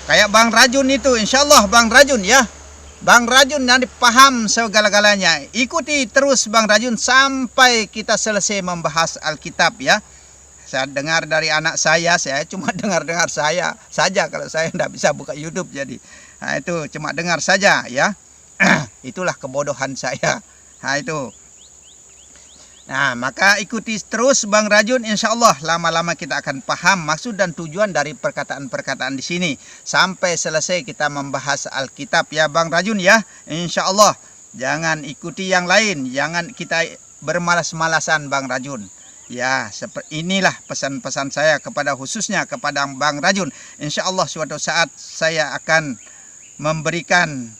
Kayak Bang Rajun itu, insya Allah Bang Rajun ya. Bang Rajun nanti paham segala-galanya. Ikuti terus Bang Rajun sampai kita selesai membahas Alkitab ya. Saya dengar dari anak saya cuma dengar-dengar saya saja kalau saya tidak bisa buka YouTube jadi. Nah, itu cuma dengar saja ya. Itulah kebodohan saya. Nah, itu. Nah, maka ikuti terus Bang Rajun, insya Allah lama-lama kita akan paham maksud dan tujuan dari perkataan-perkataan di sini. Sampai selesai kita membahas Alkitab ya Bang Rajun ya, insya Allah. Jangan ikuti yang lain, jangan kita bermalas-malasan Bang Rajun. Ya, seperti inilah pesan-pesan saya khususnya kepada Bang Rajun. Insya Allah suatu saat saya akan memberikan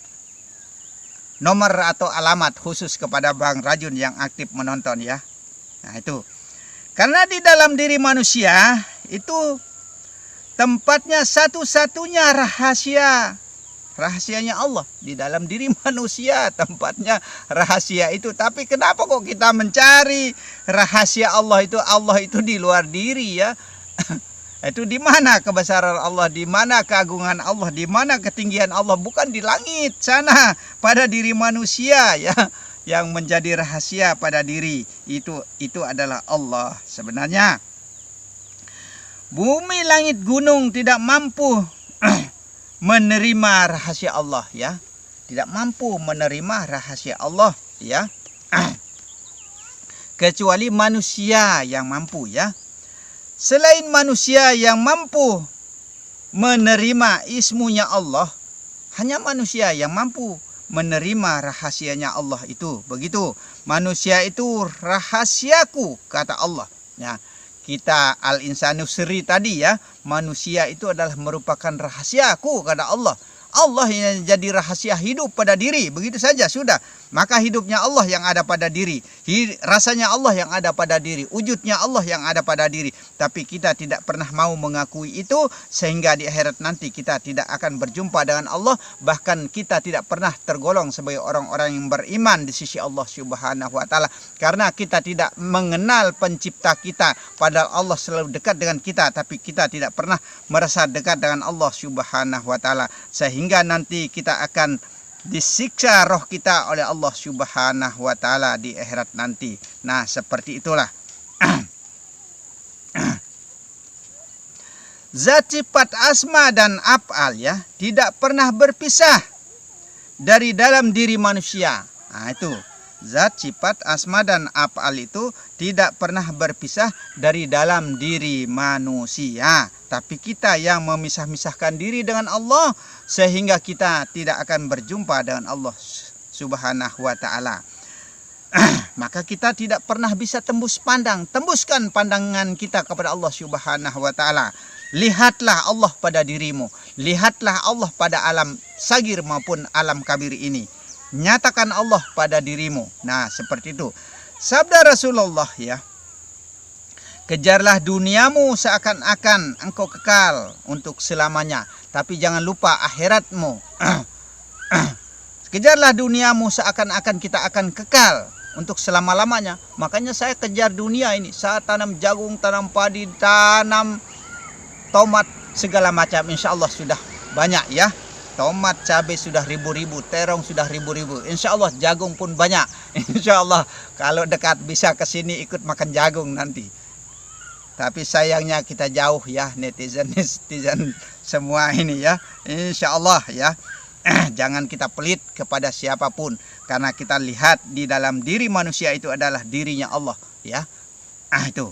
nomor atau alamat khusus kepada Bang Rajun yang aktif menonton ya. Nah itu. Karena di dalam diri manusia itu tempatnya satu-satunya rahasianya Allah. Di dalam diri manusia tempatnya rahasia itu. Tapi kenapa kok kita mencari rahasia Allah itu di luar diri ya. Itu di mana kebesaran Allah, di mana keagungan Allah, di mana ketinggian Allah, bukan di langit sana pada diri manusia ya. Yang menjadi rahasia pada diri itu adalah Allah sebenarnya. Bumi, langit, gunung tidak mampu menerima rahasia Allah ya. Tidak mampu menerima rahasia Allah ya. Kecuali manusia yang mampu ya. Selain manusia yang mampu menerima ismunya Allah, hanya manusia yang mampu menerima rahasianya Allah itu. Begitu. Manusia itu rahasiaku, kata Allah. Ya, kita al-insanu sirri tadi ya, manusia itu adalah merupakan rahasiaku, kata Allah. Allah yang jadi rahasia hidup pada diri, begitu saja sudah. Maka hidupnya Allah yang ada pada diri, rasanya Allah yang ada pada diri, wujudnya Allah yang ada pada diri. Tapi kita tidak pernah mau mengakui itu, sehingga di akhirat nanti kita tidak akan berjumpa dengan Allah. Bahkan kita tidak pernah tergolong sebagai orang-orang yang beriman di sisi Allah Subhanahu wa Ta'ala, karena kita tidak mengenal pencipta kita. Padahal Allah selalu dekat dengan kita, tapi kita tidak pernah merasa dekat dengan Allah Subhanahu wa Ta'ala, sehingga nanti kita akan disiksa roh kita oleh Allah Subhanahu wa Ta'ala di akhirat nanti. Nah, seperti itulah. Zat, sifat, asma dan af'al ya tidak pernah berpisah dari dalam diri manusia. Nah, itu. Zat, sifat, asma dan af'al itu tidak pernah berpisah dari dalam diri manusia. Tapi kita yang memisah-misahkan diri dengan Allah, sehingga kita tidak akan berjumpa dengan Allah Subhanahu wa Ta'ala. Maka kita tidak pernah bisa tembuskan pandangan kita kepada Allah Subhanahu wa Ta'ala. Lihatlah Allah pada dirimu, lihatlah Allah pada alam sagir maupun alam kabir ini. Nyatakan Allah pada dirimu. Nah, seperti itu. Sabda Rasulullah ya. Kejarlah duniamu seakan-akan engkau kekal untuk selamanya, tapi jangan lupa akhiratmu. Kejarlah duniamu seakan-akan kita akan kekal untuk selama-lamanya. Makanya saya kejar dunia ini. Saya tanam jagung, tanam padi, tanam tomat, segala macam. Insya Allah sudah banyak ya. Tomat, cabai sudah ribu-ribu, terong sudah ribu-ribu. Insya Allah jagung pun banyak. Insya Allah kalau dekat bisa ke sini ikut makan jagung nanti. Tapi sayangnya kita jauh ya, netizen semua ini ya. Insya Allah ya. Jangan kita pelit kepada siapapun, karena kita lihat di dalam diri manusia itu adalah dirinya Allah ya. Itu.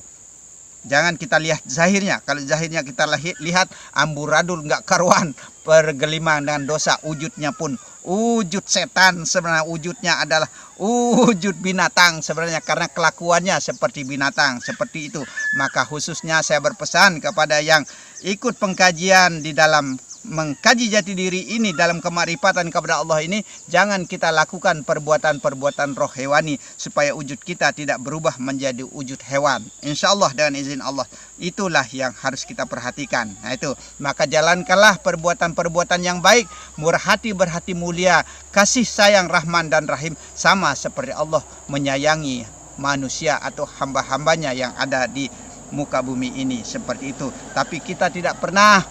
Jangan kita lihat zahirnya. Kalau zahirnya kita lihat amburadul nggak karuan, pergelimang dengan dosa, wujudnya pun wujud setan, sebenarnya wujudnya adalah wujud binatang sebenarnya, karena kelakuannya seperti binatang, seperti itu. Maka khususnya saya berpesan kepada yang ikut pengkajian di dalam mengkaji jati diri ini, dalam kemarifatan kepada Allah ini, jangan kita lakukan perbuatan-perbuatan roh hewani supaya wujud kita tidak berubah menjadi wujud hewan. Insya Allah dengan izin Allah, itulah yang harus kita perhatikan. Nah itu, maka jalankanlah perbuatan-perbuatan yang baik, murah hati, berhati mulia, kasih sayang, rahman dan rahim, sama seperti Allah menyayangi manusia atau hamba-hambanya yang ada di muka bumi ini, seperti itu. Tapi kita tidak pernah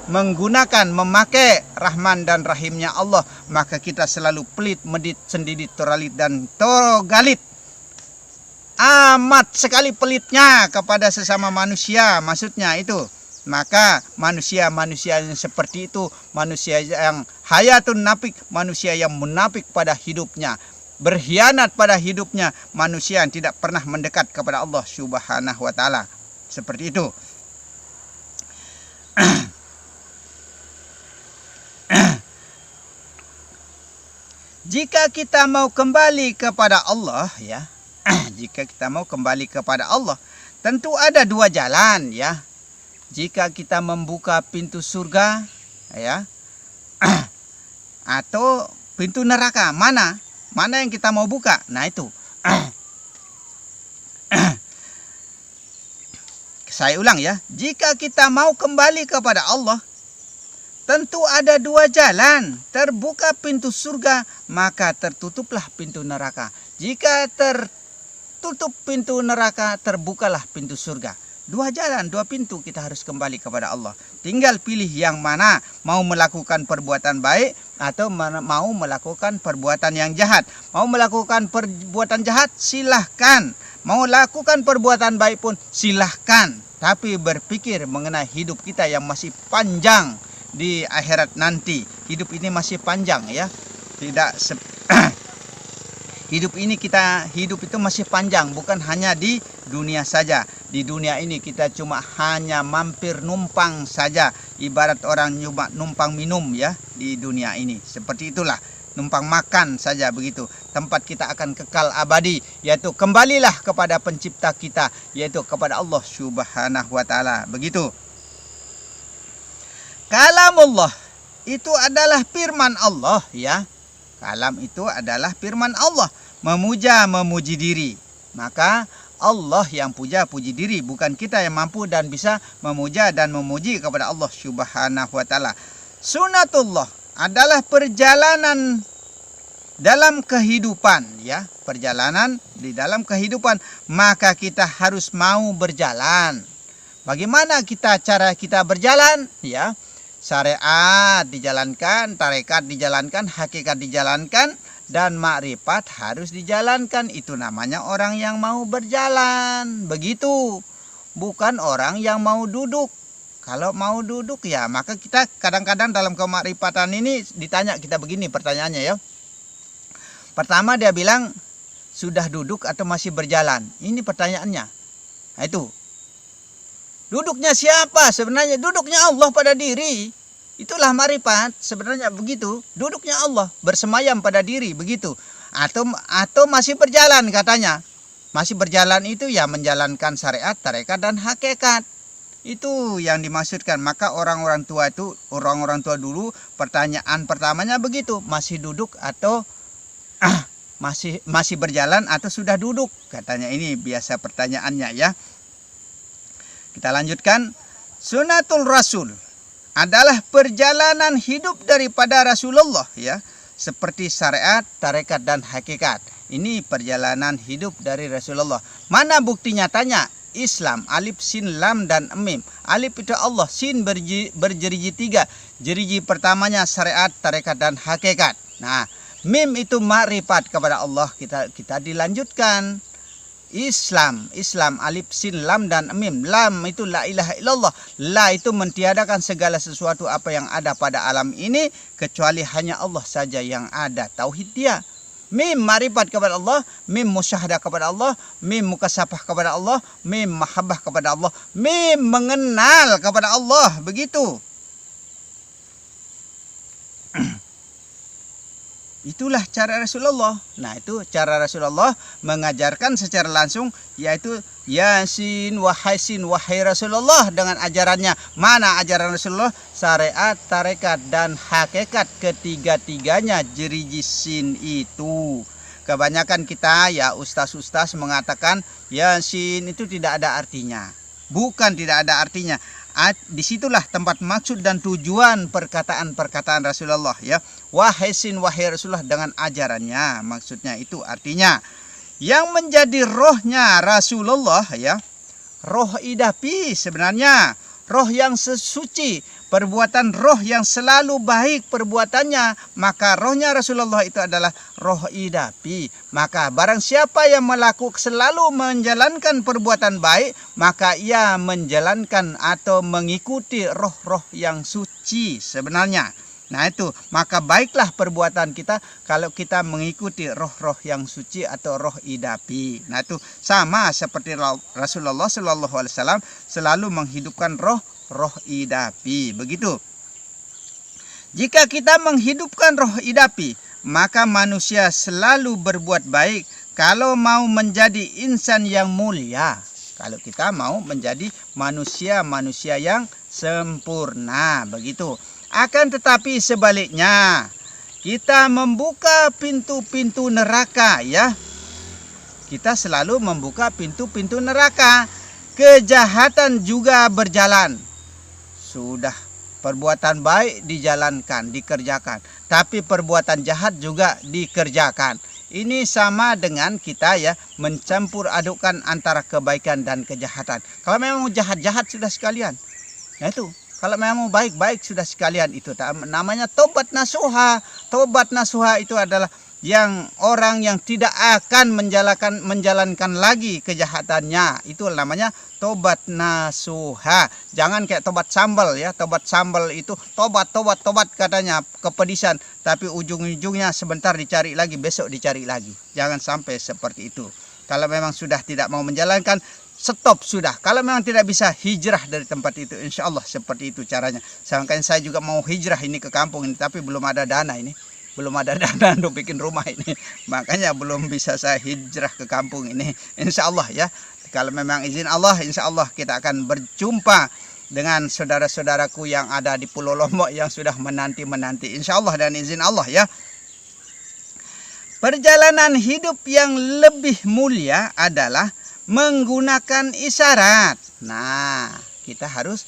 memakai Rahman dan Rahimnya Allah, maka kita selalu pelit, medit, sendidit, toralit, dan togalit. Amat sekali pelitnya kepada sesama manusia, maksudnya itu. Maka manusia-manusia yang seperti itu, manusia yang hayatun nafik, manusia yang munafik pada hidupnya, berkhianat pada hidupnya, manusia yang tidak pernah mendekat kepada Allah Subhanahu wa taala. Seperti itu. Jika kita mau kembali kepada Allah, ya, jika kita mau kembali kepada Allah, tentu ada dua jalan, ya. Jika kita membuka pintu surga, ya, atau pintu neraka, mana yang kita mau buka? Nah itu. Saya ulang, ya. Jika kita mau kembali kepada Allah, tentu ada dua jalan. Terbuka pintu surga, maka tertutuplah pintu neraka. Jika tertutup pintu neraka, terbukalah pintu surga. Dua jalan, dua pintu kita harus kembali kepada Allah. Tinggal pilih yang mana, mau melakukan perbuatan baik atau mau melakukan perbuatan yang jahat. Mau melakukan perbuatan jahat, silahkan. Mau lakukan perbuatan baik pun silahkan. Tapi berpikir mengenai hidup kita yang masih panjang di akhirat nanti. Hidup ini masih panjang, ya. Tidak hidup itu masih panjang, bukan hanya di dunia saja. Di dunia ini kita cuma hanya mampir numpang saja, ibarat orang numpang minum, ya, di dunia ini. Seperti itulah, numpang makan saja begitu. Tempat kita akan kekal abadi, yaitu kembalilah kepada pencipta kita, yaitu kepada Allah Subhanahu wa taala. Begitu. Kalamullah itu adalah firman Allah, ya. Kalam itu adalah firman Allah, memuji diri. Maka Allah yang puji diri, bukan kita yang mampu dan bisa memuja dan memuji kepada Allah Subhanahu wa taala. Sunnatullah adalah perjalanan dalam kehidupan, ya, perjalanan di dalam kehidupan, maka kita harus mau berjalan. Bagaimana cara kita berjalan, ya? Syariat dijalankan, tarekat dijalankan, hakikat dijalankan, dan makrifat harus dijalankan. Itu namanya orang yang mau berjalan. Begitu. Bukan orang yang mau duduk. Kalau mau duduk, ya, maka kita kadang-kadang dalam kemakrifatan ini ditanya kita begini pertanyaannya, ya. Pertama dia bilang, sudah duduk atau masih berjalan? Ini pertanyaannya. Nah itu. Duduknya siapa? Sebenarnya duduknya Allah pada diri. Itulah marifat, sebenarnya begitu. Duduknya Allah, bersemayam pada diri, begitu. Atau masih berjalan katanya. Masih berjalan itu ya menjalankan syariat, tarekat, dan hakikat. Itu yang dimaksudkan. Maka orang-orang tua dulu, pertanyaan pertamanya begitu. Masih duduk atau masih berjalan atau sudah duduk? Katanya ini biasa pertanyaannya, ya. Kita lanjutkan. Sunnatul Rasul adalah perjalanan hidup daripada Rasulullah, ya, seperti syariat, tarekat, dan hakikat. Ini perjalanan hidup dari Rasulullah. Mana bukti nyatanya? Islam, alif, sin, lam, dan mim. Alif itu Allah, sin berjeriji 3. Jeriji pertamanya syariat, tarekat, dan hakikat. Nah, mim itu makrifat kepada Allah. Kita dilanjutkan. Islam, alif, sin, lam, dan mim. Lam itu la ilaha illallah. La itu mentiadakan segala sesuatu apa yang ada pada alam ini, kecuali hanya Allah saja yang ada. Tauhid dia. Mim marifat kepada Allah, mim musyahadah kepada Allah, mim mukasafah kepada Allah, mim mahabbah kepada Allah, mim mengenal kepada Allah. Begitu. Itulah cara Rasulullah. Nah, itu cara Rasulullah mengajarkan secara langsung, yaitu Yasin wahai Rasulullah, dengan ajarannya. Mana ajaran Rasulullah? Syariat, tarekat, dan hakikat, ketiga-tiganya jeriji sin itu. Kebanyakan kita, ya, ustaz-ustaz mengatakan Yasin itu tidak ada artinya. Bukan tidak ada artinya. Disitulah tempat maksud dan tujuan perkataan Rasulullah, ya. Wahai Rasulullah dengan ajarannya, maksudnya itu artinya yang menjadi rohnya Rasulullah, ya. Roh idapi sebenarnya, roh yang sesuci, perbuatan roh yang selalu baik perbuatannya, maka rohnya Rasulullah itu adalah roh idapi. Maka barang siapa yang selalu menjalankan perbuatan baik, maka ia menjalankan atau mengikuti roh-roh yang suci sebenarnya. Nah itu, maka baiklah perbuatan kita kalau kita mengikuti roh-roh yang suci atau roh idapi. Nah itu sama seperti Rasulullah SAW selalu menghidupkan roh idapi. Begitu. Jika kita menghidupkan roh idapi, maka manusia selalu berbuat baik kalau mau menjadi insan yang mulia. Kalau kita mau menjadi manusia-manusia yang sempurna. Begitu. Akan tetapi sebaliknya, kita membuka pintu-pintu neraka ya. Kita selalu membuka pintu-pintu neraka. Kejahatan juga berjalan. Sudah perbuatan baik dijalankan, dikerjakan. Tapi perbuatan jahat juga dikerjakan. Ini sama dengan kita ya mencampur adukkan antara kebaikan dan kejahatan. Kalau memang jahat-jahat sudah sekalian. Nah itu. Kalau memang baik-baik sudah sekalian itu namanya tobat nasuha. Tobat nasuha itu adalah yang orang yang tidak akan menjalankan lagi kejahatannya. Itu namanya tobat nasuha. Jangan kayak tobat sambal ya. Tobat sambal itu tobat katanya kepedisan. Tapi ujung-ujungnya sebentar dicari lagi, besok dicari lagi. Jangan sampai seperti itu. Kalau memang sudah tidak mau menjalankan, stop sudah. Kalau memang tidak bisa, hijrah dari tempat itu. Insya Allah seperti itu caranya. Sedangkan saya juga mau hijrah ini ke kampung ini, tapi belum ada dana ini. Belum ada dana untuk bikin rumah ini. Makanya belum bisa saya hijrah ke kampung ini. Insya Allah ya. Kalau memang izin Allah, insya Allah kita akan berjumpa dengan saudara-saudaraku yang ada di Pulau Lombok yang sudah menanti-menanti. Insya Allah dan izin Allah ya. Perjalanan hidup yang lebih mulia adalah menggunakan isyarat. Nah, kita harus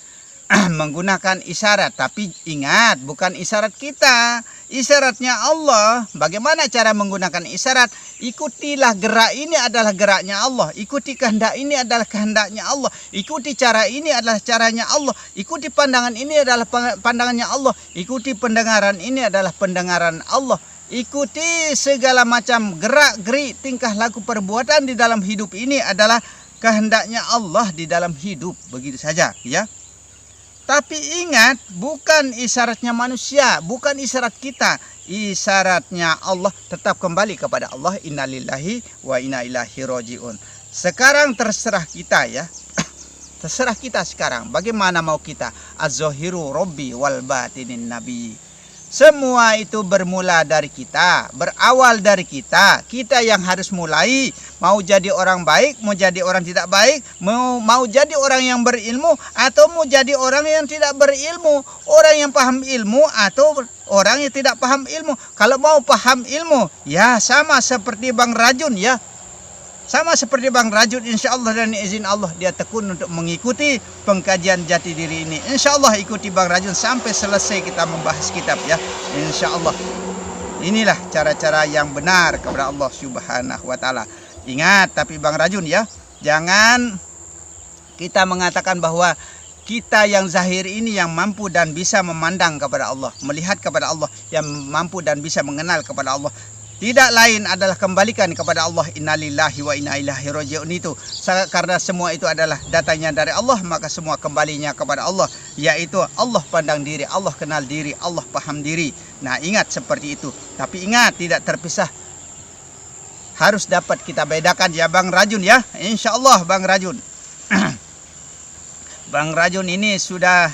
menggunakan isyarat. Tapi ingat, bukan isyarat kita. Isyaratnya Allah. Bagaimana cara menggunakan isyarat? Ikutilah gerak ini adalah geraknya Allah. Ikuti kehendak ini adalah kehendaknya Allah. Ikuti cara ini adalah caranya Allah. Ikuti pandangan ini adalah pandangannya Allah. Ikuti pendengaran ini adalah pendengaran Allah. Ikuti segala macam gerak-gerik tingkah laku perbuatan di dalam hidup ini adalah kehendaknya Allah di dalam hidup. Begitu saja ya. Tapi ingat, bukan isyaratnya manusia, bukan isyarat kita. Isyaratnya Allah, tetap kembali kepada Allah. Innalillahi wa inna ilaihi rajiun. Sekarang terserah kita ya. Terserah kita sekarang. Bagaimana mau kita? Az-zahiru rabbi wal batinin nabi. Semua itu bermula dari kita, berawal dari kita. Kita yang harus mulai. Mau jadi orang baik, mau jadi orang tidak baik, mau jadi orang yang berilmu, atau mau jadi orang yang tidak berilmu. Orang yang paham ilmu atau orang yang tidak paham ilmu. Kalau mau paham ilmu, ya sama seperti Bang Rajun ya. Sama seperti Bang Rajun, insya Allah dan izin Allah dia tekun untuk mengikuti pengkajian jati diri ini. Insya Allah ikuti Bang Rajun sampai selesai kita membahas kitab ya. Insya Allah. Inilah cara-cara yang benar kepada Allah Subhanahu wa Ta'ala. Ingat, tapi Bang Rajun ya, jangan kita mengatakan bahwa kita yang zahir ini yang mampu dan bisa memandang kepada Allah, melihat kepada Allah, yang mampu dan bisa mengenal kepada Allah. Tidak lain adalah kembalikan kepada Allah. Innalillahi wa inna ilaihi rajiun itu. Karena semua itu adalah datangnya dari Allah, maka semua kembalinya kepada Allah. Yaitu Allah pandang diri, Allah kenal diri, Allah paham diri. Nah ingat seperti itu. Tapi ingat, tidak terpisah. Harus dapat kita bedakan ya Bang Rajun ya. Insya Allah Bang Rajun. Bang Rajun ini sudah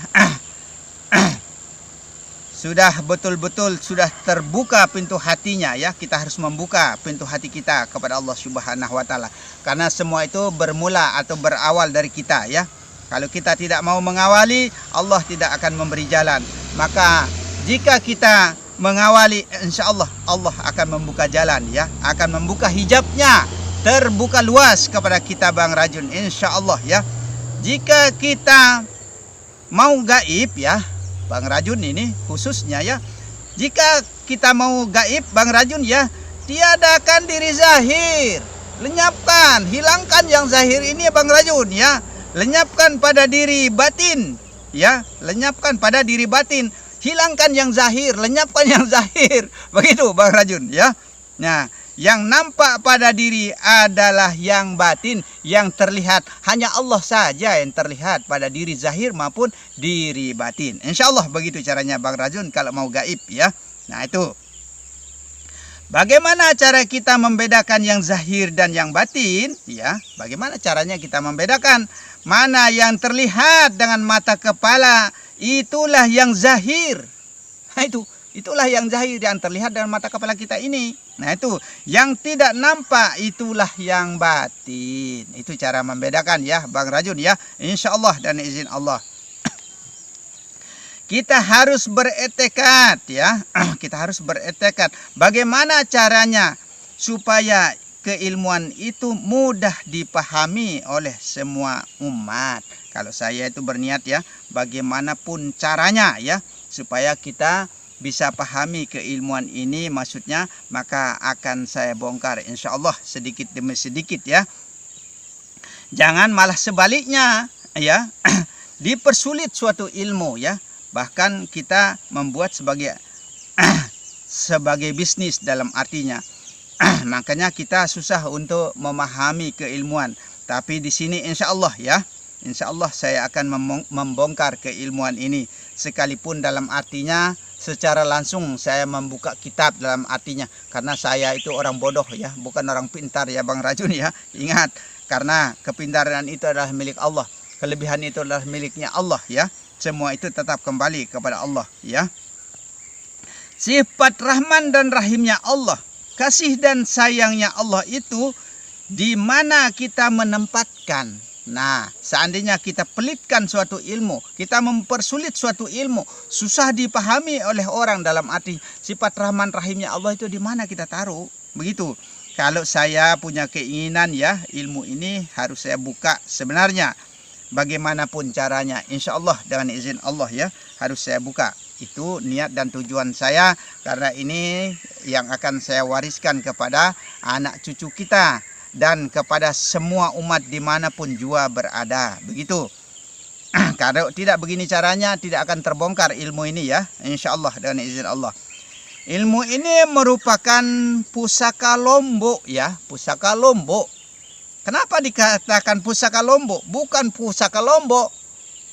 betul-betul sudah terbuka pintu hatinya ya. Kita harus membuka pintu hati kita kepada Allah Subhanahu wa Ta'ala. Karena semua itu bermula atau berawal dari kita ya. Kalau kita tidak mau mengawali, Allah tidak akan memberi jalan. Maka jika kita mengawali, insya Allah Allah akan membuka jalan ya. Akan membuka hijabnya, terbuka luas kepada kita Bang Rajun, insya Allah ya. Jika kita mau gaib ya Bang Rajun ini khususnya ya. Jika kita mau gaib Bang Rajun ya, tiadakan diri zahir. Lenyapkan, hilangkan yang zahir ini Bang Rajun ya. Lenyapkan pada diri batin. ya, lenyapkan pada diri batin. Hilangkan yang zahir, lenyapkan yang zahir. Begitu Bang Rajun ya. Nah, yang nampak pada diri adalah yang batin, yang terlihat hanya Allah saja yang terlihat pada diri zahir maupun diri batin. Insya Allah begitu caranya Bang Rajun kalau mau gaib ya. Nah itu. Bagaimana cara kita membedakan yang zahir dan yang batin? Ya, bagaimana caranya kita membedakan? Mana yang terlihat dengan mata kepala, itulah yang zahir. Nah itulah yang zahir yang terlihat dengan mata kepala kita ini. Nah itu, yang tidak nampak itulah yang batin. Itu cara membedakan ya Bang Rajun ya. Insya Allah dan izin Allah. Kita harus beretekad ya. Kita harus beretekad. Bagaimana caranya supaya keilmuan itu mudah dipahami oleh semua umat. Kalau saya itu berniat ya, bagaimanapun caranya ya, supaya kita bisa pahami keilmuan ini maksudnya, maka akan saya bongkar insya Allah sedikit demi sedikit ya. Jangan malah sebaliknya ya, dipersulit suatu ilmu ya. Bahkan kita membuat sebagai bisnis dalam artinya. Makanya kita susah untuk memahami keilmuan. Tapi di sini insya Allah ya, insya Allah saya akan membongkar keilmuan ini. Sekalipun dalam artinya secara langsung saya membuka kitab dalam artinya. Karena saya itu orang bodoh ya, bukan orang pintar ya Bang Rajun ya. Ingat, karena kepintaran itu adalah milik Allah. Kelebihan itu adalah miliknya Allah ya. Semua itu tetap kembali kepada Allah ya. Sifat Rahman dan Rahimnya Allah, kasih dan sayangnya Allah itu di mana kita menempatkan. Nah, seandainya kita pelitkan suatu ilmu, kita mempersulit suatu ilmu, susah dipahami oleh orang dalam arti sifat Rahman Rahimnya Allah itu di mana kita taruh. Begitu. Kalau saya punya keinginan ya, ilmu ini harus saya buka sebenarnya. Bagaimanapun caranya, insya Allah dengan izin Allah ya, harus saya buka. Itu niat dan tujuan saya, karena ini yang akan saya wariskan kepada anak cucu kita dan kepada semua umat dimanapun jua berada. Begitu. Kalau tidak begini caranya, tidak akan terbongkar ilmu ini ya, insya Allah dengan izin Allah. Ilmu ini merupakan pusaka Lombok ya, pusaka Lombok. Kenapa dikatakan pusaka Lombok? Bukan pusaka Lombok.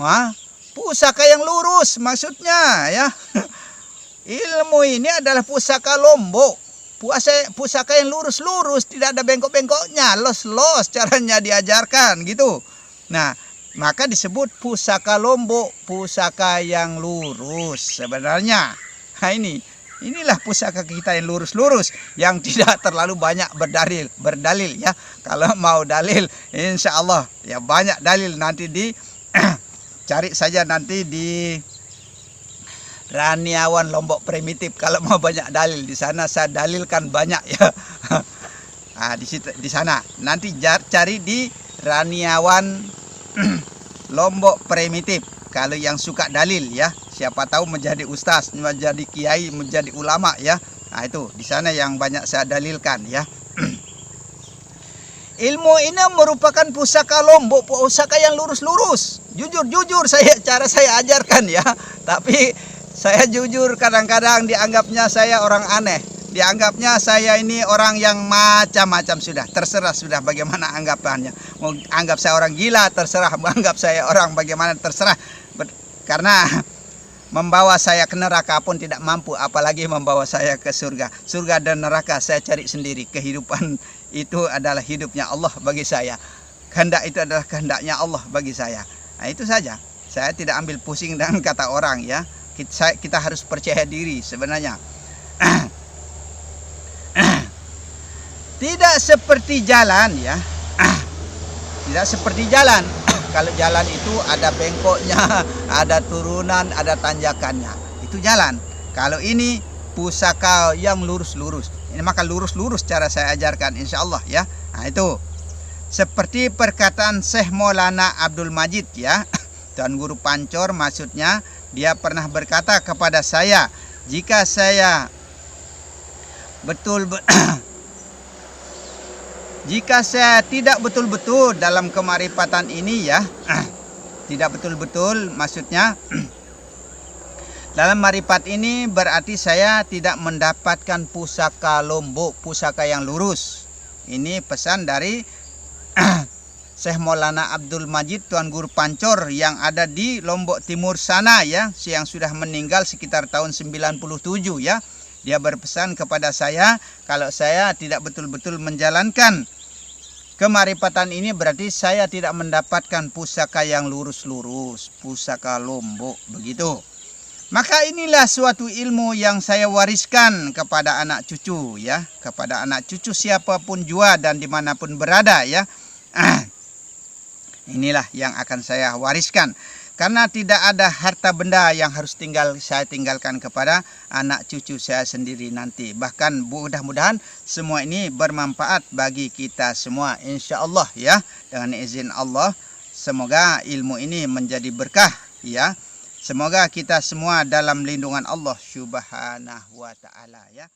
Wah, pusaka yang lurus maksudnya ya. Ilmu ini adalah pusaka Lombok. Pusaka yang lurus-lurus, tidak ada bengkok-bengkoknya, los-los caranya diajarkan gitu. Nah, maka disebut pusaka Lombok, pusaka yang lurus sebenarnya. Nah inilah pusaka kita yang lurus-lurus, yang tidak terlalu banyak berdalil ya. Kalau mau dalil, insya Allah ya banyak dalil, nanti cari saja nanti di Raniawan Lombok Primitif. Kalau mau banyak dalil di sana, saya dalilkan banyak ya. Nah, di sana nanti cari di Raniawan Lombok Primitif. Kalau yang suka dalil ya, siapa tahu menjadi ustaz, menjadi kiai, menjadi ulama ya. Nah itu di sana yang banyak saya dalilkan ya. Ilmu ini merupakan pusaka Lombok, pusaka yang lurus-lurus. Jujur cara saya ajarkan ya. Tapi saya jujur kadang-kadang dianggapnya saya orang aneh. Dianggapnya saya ini orang yang macam-macam sudah. Terserah sudah bagaimana anggapannya. Mau anggap saya orang gila, terserah. Mau anggap saya orang bagaimana, terserah. Karena membawa saya ke neraka pun tidak mampu, apalagi membawa saya ke surga. Surga dan neraka saya cari sendiri. Kehidupan itu adalah hidupnya Allah bagi saya. Kehendak itu adalah kehendaknya Allah bagi saya. Nah itu saja. Saya tidak ambil pusing dengan kata orang ya. Kita harus percaya diri sebenarnya. Tidak seperti jalan ya. Tidak seperti jalan. Kalau jalan itu ada bengkoknya, ada turunan, ada tanjakannya. Itu jalan. Kalau ini pusaka yang lurus-lurus. Ini maka lurus-lurus cara saya ajarkan insya Allah ya. Nah itu. Seperti perkataan Syekh Maulana Abdul Majid ya. Tuan Guru Pancor maksudnya, dia pernah berkata kepada saya, jika saya jika saya tidak betul-betul dalam kemarifatan ini ya, Tidak betul-betul maksudnya. Dalam marifat ini berarti saya tidak mendapatkan pusaka lombok, pusaka yang lurus. Ini pesan dari Syekh Maulana Abdul Majid Tuan Guru Pancor yang ada di Lombok Timur sana ya, yang sudah meninggal sekitar tahun 97 ya. Dia berpesan kepada saya kalau saya tidak betul-betul menjalankan kemarifatan ini berarti saya tidak mendapatkan pusaka yang lurus-lurus, pusaka lombok begitu. Maka inilah suatu ilmu yang saya wariskan kepada anak cucu ya, kepada anak cucu siapapun jua dan dimanapun berada ya. Inilah yang akan saya wariskan. Karena tidak ada harta benda yang harus saya tinggalkan kepada anak cucu saya sendiri nanti. Bahkan mudah-mudahan semua ini bermanfaat bagi kita semua insya Allah ya. Dengan izin Allah semoga ilmu ini menjadi berkah ya. Semoga kita semua dalam lindungan Allah Subhanahu wa taala ya.